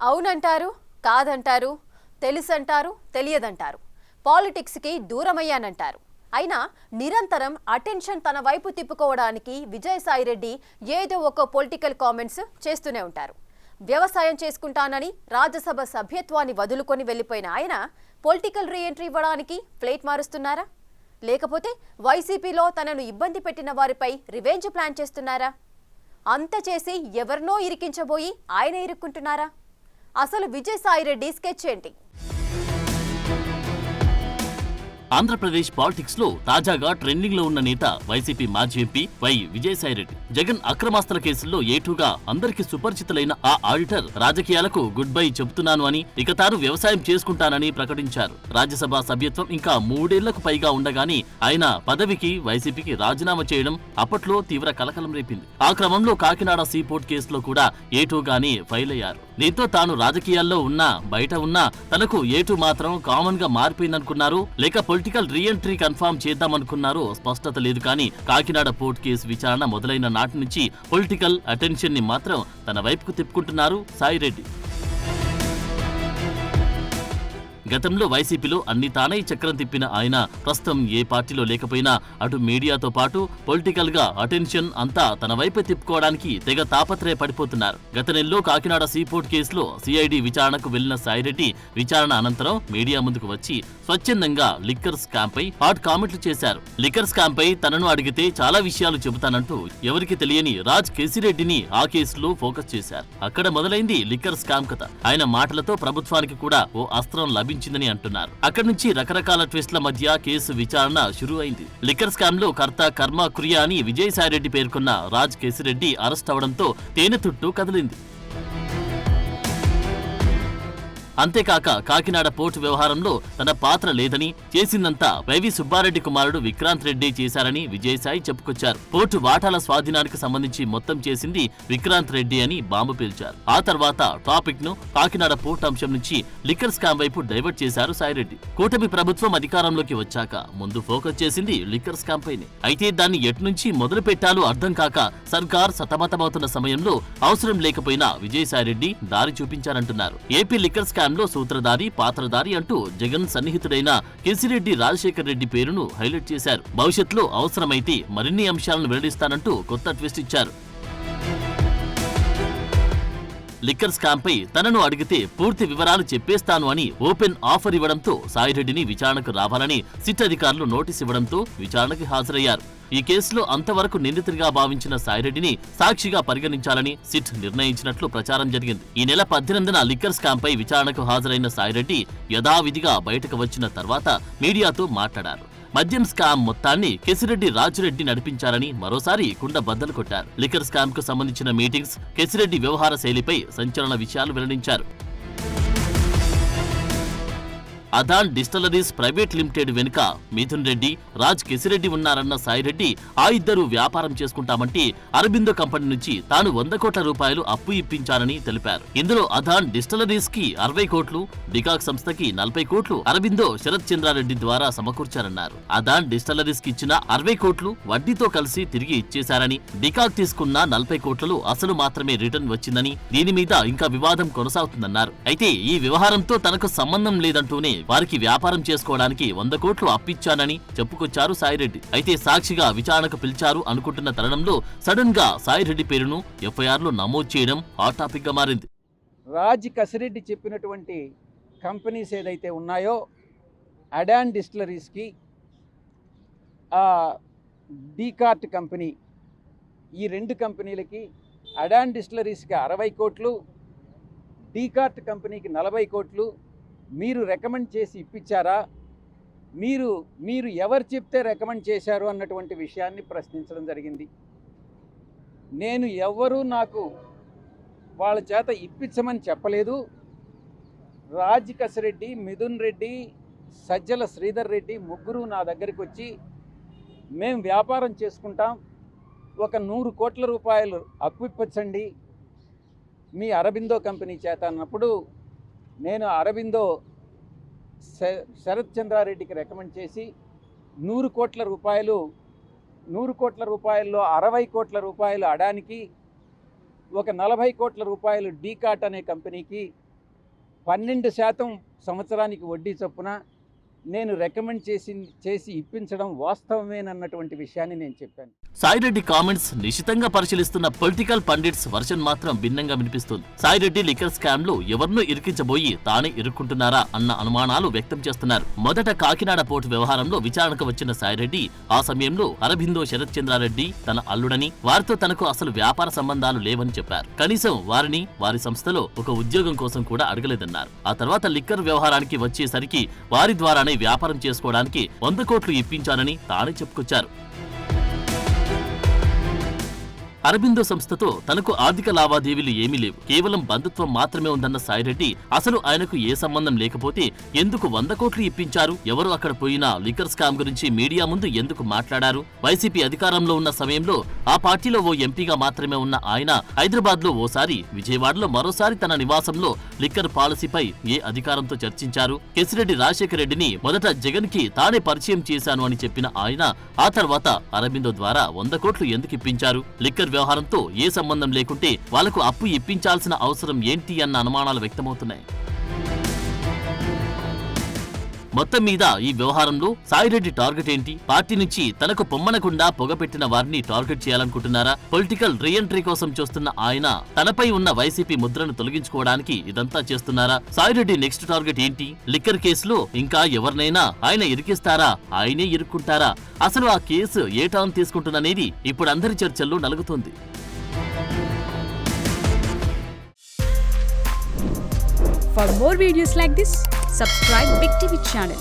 అవునంటారు, కాదంటారు, తెలుసంటారు, తెలియదంటారు. పాలిటిక్స్కి దూరమయ్యానంటారు. అయినా నిరంతరం అటెన్షన్ తన వైపు తిప్పుకోవడానికి విజయసాయిరెడ్డి ఏదో ఒక పొలిటికల్ కామెంట్స్ చేస్తూనే ఉంటారు. వ్యవసాయం చేసుకుంటానని రాజ్యసభ సభ్యత్వాన్ని వదులుకొని వెళ్లిపోయిన ఆయన పొలిటికల్ రీఎంట్రీ ఇవ్వడానికి ప్లేట్ మారుస్తున్నారా? లేకపోతే వైసీపీలో తనను ఇబ్బంది పెట్టిన వారిపై రివెంజ్ ప్లాన్ చేస్తున్నారా? అంత చేసి ఎవరినో ఇరికించబోయి ఆయన ఇరుక్కుంటున్నారా? అసలు విజయసాయిరెడ్డి స్కెచ్ ఏంటి? ఆంధ్రప్రదేశ్ పాలిటిక్స్ లో తాజాగా ట్రెండింగ్ లో ఉన్న నేత వైసీపీ మాజీ ఎంపీ వై విజయసాయిరెడ్డి. జగన్ అక్రమాస్తుల కేసుల్లో ఏటూగా అందరికి సుపరిచితులైన ఆ ఆడిటర్ రాజకీయాలకు గుడ్ బై చెబుతున్నాను అని, ఇక తాను వ్యవసాయం చేసుకుంటానని ప్రకటించారు. రాజ్యసభ సభ్యత్వం ఇంకా 3 ఏళ్లకు పైగా ఉండగానే ఆయన పదవికి వైసీపీకి రాజీనామా చేయడం అప్పట్లో తీవ్ర కలకలం రేపింది. ఆ క్రమంలో కాకినాడ సీపోర్ట్ కేసులో కూడా ఏటూగానే ఫైల్ అయ్యారు. దీంతో తాను రాజకీయాల్లో ఉన్నా బయట ఉన్నా తనకు ఏటూ మాత్రం కామన్ గా మారిపోయిందనుకున్నారు, లేక పొలిటికల్ రీఎంట్రీ కన్ఫర్మ్ చేద్దామనుకున్నారో స్పష్టత లేదు. కానీ కాకినాడ పోర్ట్ కేసు విచారణ మొదలైన నాటి నుంచి పొలిటికల్ అటెన్షన్ ని మాత్రం తన వైపుకు తిప్పుకుంటున్నారు సాయిరెడ్డి. గతంలో వైసీపీలో అన్ని తానై చక్రం తిప్పిన ఆయన ప్రస్తుతం ఏ పార్టీలో లేకపోయినా అటు మీడియాతో పాటు పొలిటికల్ గా అటెన్షన్ అంతా తన వైపే తిప్పుకోవడానికి తెగ తాపత్రయ పడిపోతున్నారు. గత నెలలో కాకినాడ సీపోర్ట్ కేసులో సిఐడి విచారణకు వెళ్లిన సాయిరెడ్డి విచారణ అనంతరం మీడియా ముందుకు వచ్చి స్వచ్ఛందంగా లిక్కర్ స్కామ్ పై హాట్ కామెంట్లు చేశారు. లిక్కర్ స్కామ్ పై తనను అడిగితే చాలా విషయాలు చెబుతానంటూ ఎవరికి తెలియని రాజ్ కేసిరెడ్డిని ఆ కేసులో ఫోకస్ చేశారు. అక్కడ మొదలైంది లిక్కర్ స్కామ్ కథ. ఆయన మాటలతో ప్రభుత్వానికి కూడా ఓ అస్త్రం లభించిందని అంటున్నారు. అక్కడి నుంచి రకరకాల ట్విస్ట్ల మధ్య కేసు విచారణ షురూ అయింది. లిక్కర్ స్కామ్ లో కర్త కర్మ క్రియ అని విజయసాయిరెడ్డి పేర్కొన్న రాజ్ కేసిరెడ్డి అరెస్ట్ అవడంతో తేనె తుట్టు కదిలింది. అంతేకాక కాకినాడ పోర్టు వ్యవహారంలో తన పాత్ర లేదని, చేసిందంతా వైవి సుబ్బారెడ్డి కుమారుడు విక్రాంత్ రెడ్డి చేశారని విజయసాయి చెప్పుకొచ్చారు. పోర్టు వాటాల స్వాధీనానికి సంబంధించి మొత్తం చేసింది విక్రాంత్ రెడ్డి అని బాంబు పేల్చారు. ఆ తర్వాత టాపిక్ ను కాకినాడ పోర్టు అంశం నుంచి లిక్కర్ స్కామ్ వైపు డైవర్ట్ చేశారు సాయిరెడ్డి. కూటమి ప్రభుత్వం అధికారంలోకి వచ్చాక ముందు ఫోకస్ చేసింది లిక్కర్ స్కామ్ పైనే. అయితే దాన్ని ఎట్నుంచి మొదలు పెట్టాలో అర్థం కాక సర్కార్ సతమతమవుతున్న సమయంలో అవసరం లేకపోయినా విజయసాయిరెడ్డి దారి చూపించారంటున్నారు. ఏపీ లిక్కర్ స్కామ్ లో సూత్రధారి, పాత్రధారి అంటూ జగన్ సన్నిహితుడైన కేసిరెడ్డి రాజశేఖర్ రెడ్డి పేరును హైలైట్ చేశారు. భవిష్యత్తులో అవసరమైతే మరిన్ని అంశాలను వెల్లడిస్తానంటూ కొత్త ట్విస్ట్ ఇచ్చారు. లిక్కర్ స్కామ్ పై తనను అడిగితే పూర్తి వివరాలు చెప్పేస్తాను అని ఓపెన్ ఆఫర్ ఇవ్వడంతో సాయిరెడ్డిని విచారణకు రావాలని సిట్ అధికారులు నోటీస్ ఇవ్వడంతో విచారణకి హాజరయ్యారు. ఈ కేసులో అంతవరకు నిందితుడిగా భావించిన సాయిరెడ్డిని సాక్షిగా పరిగణించాలని సిట్ నిర్ణయించినట్లు ప్రచారం జరిగింది. ఈ నెల 18న లిక్కర్ స్కామ్ పై విచారణకు హాజరైన సాయిరెడ్డి యథావిధిగా బయటకు వచ్చిన తర్వాత మీడియాతో మాట్లాడారు. మద్యం స్కామ్ మొత్తాన్ని కేసిరెడ్డి రాజురెడ్డి నడిపించారని మరోసారి కుండ బద్దలు కొట్టారు. లిక్కర్ స్కామ్ కు సంబంధించిన మీటింగ్స్, కేసిరెడ్డి వ్యవహార శైలిపై సంచలన విషయాలు వెల్లడించారు. అదాన్ డిస్టిలరీస్ ప్రైవేట్ లిమిటెడ్ వెనుక మిథున్ రెడ్డి, రాజ్ కేసిరెడ్డి ఉన్నారన్న సాయిరెడ్డి ఆ ఇద్దరు వ్యాపారం చేసుకుంటామంటే అరబిందో కంపెనీ నుంచి తాను 100 కోట్ల రూపాయలు అప్పు ఇప్పించారని తెలిపారు. ఇందులో అదాన్ డిస్టిలరీస్ కి 60 కోట్లు, డికాక్ సంస్థకి 40 కోట్లు అరబిందో శరత్ చంద్రారెడ్డి ద్వారా సమకూర్చారన్నారు. అదాన్ డిస్టిలరీస్ కి ఇచ్చిన 60 కోట్లు వడ్డీతో కలిసి తిరిగి ఇచ్చేశారని, డికాక్ తీసుకున్న 40 కోట్లలో అసలు మాత్రమే రిటర్న్ వచ్చిందని, దీని మీద ఇంకా వివాదం కొనసాగుతుందన్నారు. అయితే ఈ వ్యవహారంతో తనకు సంబంధం లేదంటూనే వారికి వ్యాపారం చేసుకోవడానికి 100 కోట్లు అప్పిచ్చానని చెప్పుకొచ్చారు సాయిరెడ్డి. అయితే సాక్షిగా విచారణకు పిలిచారు అనుకుంటున్న తరుణంలో సడన్ గా సాయిరెడ్డి పేరును ఎఫ్ఐఆర్ లో నమోదు చేయడం హాట్ టాపిక్ గా మారింది. రాజ్ కేసిరెడ్డి చెప్పినటువంటి కంపెనీస్ ఏదైతే ఉన్నాయో అడాన్ డిస్టిలరీస్కి, డీకార్ట్ కంపెనీ, ఈ 2 కంపెనీలకి అడాన్ డిస్టిలరీస్కి 60 కోట్లు, డీకార్ట్ కంపెనీకి 40 కోట్లు మీరు రికమెండ్ చేసి ఇప్పించారా, మీరు ఎవరు చెప్తే రికమెండ్ చేశారు అన్నటువంటి విషయాన్ని ప్రశ్నించడం జరిగింది. నేను ఎవరు నాకు వాళ్ళ చేత ఇప్పించమని చెప్పలేదు. రాజ్ కేసిరెడ్డి, మిథున్ రెడ్డి, సజ్జల శ్రీధర్ రెడ్డి ముగ్గురు నా దగ్గరికి వచ్చి మేము వ్యాపారం చేసుకుంటాం, ఒక 100 కోట్ల రూపాయలు అప్పు ఇప్పించండి మీ అరబిందో కంపెనీ చేత అన్నప్పుడు నేను అరబిందో శరత్ చంద్రారెడ్డికి రికమెండ్ చేసి 100 కోట్ల రూపాయలు, 100 కోట్ల రూపాయల్లో 60 కోట్ల రూపాయలు అడానికి, ఒక 40 కోట్ల రూపాయలు డీకాట్ అనే కంపెనీకి 12% సంవత్సరానికి వడ్డీ చొప్పున నేను రికమెండ్ చేసి ఇప్పించడం వాస్తవమేనన్నటువంటి విషయాన్ని నేను చెప్పాను. సాయిరెడ్డి కామెంట్స్ నిశితంగా పరిశీలిస్తున్న పొలిటికల్ పండిట్స్ వర్షన్ మాత్రం భిన్నంగా వినిపిస్తుంది. సాయిరెడ్డి లిక్కర్ స్కామ్ లో ఎవరినో ఇరికించబోయి తానే ఇరుక్కుంటున్నారా అన్న అనుమానాలు వ్యక్తం చేస్తున్నారు. మొదట కాకినాడ పోర్టు వ్యవహారంలో విచారణకు వచ్చిన సాయిరెడ్డి ఆ సమయంలో అరబిందో శరత్ చంద్రారెడ్డి తన అల్లుడని, వారితో తనకు అసలు వ్యాపార సంబంధాలు లేవని చెప్పారు. కనీసం వారిని వారి సంస్థలో ఒక ఉద్యోగం కోసం కూడా అడగలేదన్నారు. ఆ తర్వాత లిక్కర్ వ్యవహారానికి వచ్చేసరికి వారి ద్వారానే వ్యాపారం చేసుకోవడానికి 100 కోట్లు ఇప్పించానని తానే చెప్పుకొచ్చారు. అరబిందో సంస్థతో తనకు ఆర్థిక లావాదేవీలు ఏమీ లేవు, కేవలం బంధుత్వం మాత్రమే ఉందన్న సాయిరెడ్డి అసలు ఆయనకు ఏ సంబంధం లేకపోతే ఎందుకు 100 కోట్లు ఇప్పించారు? ఎవరు అక్కడ పోయినా లిక్కర్ స్కామ్ గురించి మీడియా ముందు ఎందుకు మాట్లాడారు? వైసీపీ అధికారంలో ఉన్న సమయంలో ఆ పార్టీలో ఓ ఎంపీగా మాత్రమే ఉన్న ఆయన హైదరాబాద్ లో ఓసారి, విజయవాడలో మరోసారి తన నివాసంలో లిక్కర్ పాలసీపై ఏ అధికారంతో చర్చించారు? కేసిరెడ్డి రాజశేఖర రెడ్డిని మొదట జగన్ కి తానే పరిచయం చేశాను అని చెప్పిన ఆయన ఆ తర్వాత అరబిందో ద్వారా 100 కోట్లు ఎందుకు ఇప్పించారు? లిక్కర్ వ్యవహారంతో ఏ సంబంధం లేకుంటే వాళ్లకు అప్పు ఇప్పించాల్సిన అవసరం ఏంటి అన్న అనుమానాలు వ్యక్తమవుతున్నాయి. మొత్తం మీద ఈ వ్యవహారంలో సాయిరెడ్డి టార్గెట్ ఏంటి? పార్టీ నుంచి తనకు పొమ్మనకుండా పొగపెట్టిన వారిని టార్గెట్ చేయాలనుకుంటున్నారా? పొలిటికల్ రీఎంట్రీ కోసం చూస్తున్న ఆయన తనపై ఉన్న వైసీపీ ముద్రను తొలగించుకోవడానికి ఇదంతా చేస్తున్నారా? సాయిరెడ్డి నెక్స్ట్ టార్గెట్ ఏంటి? లిక్కర్ కేసులో ఇంకా ఎవరినైనా ఆయన ఇరికిస్తారా? ఆయనే ఇరుక్కుంటారా? అసలు ఆ కేసు ఏ టర్న్ తీసుకుంటుందనేది ఇప్పుడు అందరి చర్చల్లో నలుగుతోంది. For more videos like this, subscribe Big TV channel.